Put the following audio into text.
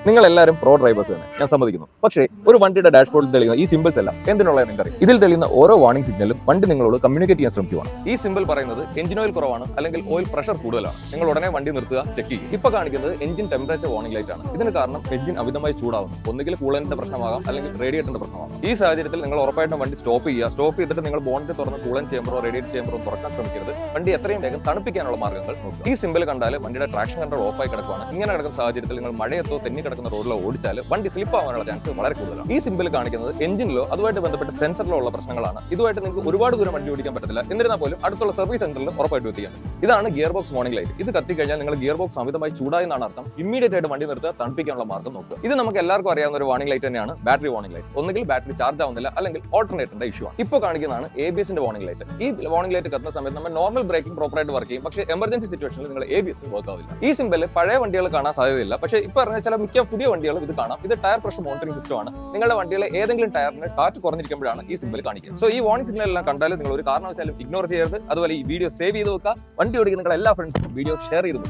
നിങ്ങൾ എല്ലാവരും pro drivers തന്നെ, ഞാൻ സമ്മതിക്കുന്നു. പക്ഷേ ഒരു വണ്ടിയുടെ ഡാഷ്ബോർഡിൽ തെളിയുന്ന ഈ സിമ്പിൾസ് എല്ലാം എന്തിനുള്ള നിങ്ങൾക്കറിയാം. ഇതിൽ തെളിയുന്ന ഓരോ വാർണിംഗ് സിഗ്നലും വണ്ടി നിങ്ങളോട് കമ്മ്യൂണിക്കേറ്റ് ചെയ്യാൻ ശ്രമിക്കുകയാണ്. ഈ സിമ്പിൾ പറയുന്നത് എഞ്ചിൻ ഓയിൽ കുറവാണ് അല്ലെങ്കിൽ ഓയിൽ പ്രഷർ കൂടുതലാണ്. നിങ്ങൾ ഉടനെ വണ്ടി നിർത്തുക, ചെക്ക് ചെയ്യും. ഇപ്പൊ കാണിക്കുന്നത് എഞ്ചിൻ ടെമ്പറേച്ചർ വാർണിംഗ് ലൈറ്റ് ആണ്. ഇതിന് കാരണം എഞ്ചിൻ അമിതമായി ചൂടാവുന്നു. ഒന്നുകിൽ കൂളന്റിന്റെ പ്രശ്നമാകാം അല്ലെങ്കിൽ റേഡിയേറ്ററിന്റെ പ്രശ്നമാകാം. ഈ സാഹചര്യത്തിൽ നിങ്ങൾ ഉറപ്പായിട്ടും വണ്ടി സ്റ്റോപ്പ് ചെയ്യുക. സ്റ്റോപ്പ് ചെയ്തിട്ട് നിങ്ങൾ ബോണ്ട് തുറന്ന് കൂളൻ ചേമ്പറോ റേഡിയേറ്റർ ചേമ്പറോ തുറക്കാൻ ശ്രമിക്കരുത്. വണ്ടി എത്രയും വേഗം തണുപ്പിക്കാനുള്ള മാർഗ്ഗങ്ങൾ നോക്കുക. ഈ സിമ്പിൾ കണ്ടാൽ വണ്ടിയുടെ ട്രാക്ഷൻ കൺട്രോൾ ഓഫായി കിടക്കുകയാണ്. ഇങ്ങനെ കിടക്കുന്ന സാഹചര്യത്തിൽ നിങ്ങൾ മഴയത്തോ തെന്നി കിടക്കുന്ന റോഡിലോ ഓടിച്ചാൽ വണ്ടി സ്ലിപ്പ് ആവാനുള്ള ചാൻസ് വളരെ കൂടുതലാണ്. ഈ സിമ്പിൾ കാണിക്കുന്നത് എഞ്ചിനിലോ അതുമായിട്ട് ബന്ധപ്പെട്ട സെൻസറിലോ ഉള്ള പ്രശ്നങ്ങളാണ്. ഇതുമായിട്ട് നിങ്ങൾക്ക് ഒരുപാട് ദൂരം വണ്ടി ഓടിക്കാൻ പറ്റത്തില്ല. എന്നിരുന്നാൽ പോലും അടുത്തുള്ള സർവീസ് സെന്ററിൽ ഉറപ്പായിട്ട് എത്തിക്കാം. ഇതാണ് ഗിയർ ബോക്സ് വാർണിംഗ് ലൈറ്റ്. ഇത് കത്തിക്കഴിഞ്ഞാൽ നിങ്ങൾ ഗിയർ ബോക്സ് അമിതമായി ചൂടായെന്നാണ് അർത്ഥം. ഇമ്മീഡിയറ്റ് ആയിട്ട് വണ്ടി നിർത്തുക, തണുപ്പിക്കാനുള്ള മാർഗ്ഗം നോക്കുക. ഇത് നമുക്ക് എല്ലാവർക്കും അറിയാവുന്ന ഒരു വാർണിംഗ് ലൈറ്റ് തന്നെയാണ് ബാറ്ററി വാർണിംഗ് ലൈറ്റ്. ഒന്നുകിൽ ബാറ്ററി ചാർജ് ആവുന്നില്ല അല്ലെങ്കിൽ ഓൾട്ടർനേറ്ററിന്റെ ഇഷ്യൂ ആണ്. ഇപ്പോൾ കാണിക്കുന്നതാണ് ABS വാർണിംഗ് ലൈറ്റ്. ഈ വാർണിംഗ് ലൈറ്റ് കത്തുന്ന സമയത്ത് നമ്മൾ നോർമൽ ബ്രേക്കിംഗ് പ്രോപ്പറായിട്ട് വർക്ക് ചെയ്യും. പക്ഷേ എമർജൻസി സിറ്റുവേഷനിൽ നിങ്ങൾ ABS വർക്ക് ആവില്ല. ഈ സിമ്പിൾ പഴയ വണ്ടികൾ കാണാൻ സാധ്യതയില്ല. പക്ഷേ ഇപ്പോൾ ഇറങ്ങിയ ചില മിക്ക പുതിയ വണ്ടികളും ഇത് കാണാം. ഇത് ടയർ പ്രഷർ മോണിറ്ററിംഗ് സിസ്റ്റം ആണ്. നിങ്ങളുടെ വണ്ടിയിലെ ഏതെങ്കിലും ടയറിന് കാറ്റ് കുറഞ്ഞിരിക്കുമ്പോഴാണ് ഈ സിമ്പിൾ കാണിക്കുക. സോ ഈ വാർണിംഗ് സിഗ്നൽ എല്ലാം കണ്ടാൽ നിങ്ങൾ ഒരു കാരണവശാലും ഇഗ്നോർ ചെയ്യരുത്. അതുപോലെ ഈ വീഡിയോ സേവ് ചെയ്ത് വെക്കുക. വണ്ടി ഓടിക്കുന്ന നിങ്ങളുടെ എല്ലാ ഫ്രണ്ട്സും വീഡിയോ ഷെയർ ചെയ്തു.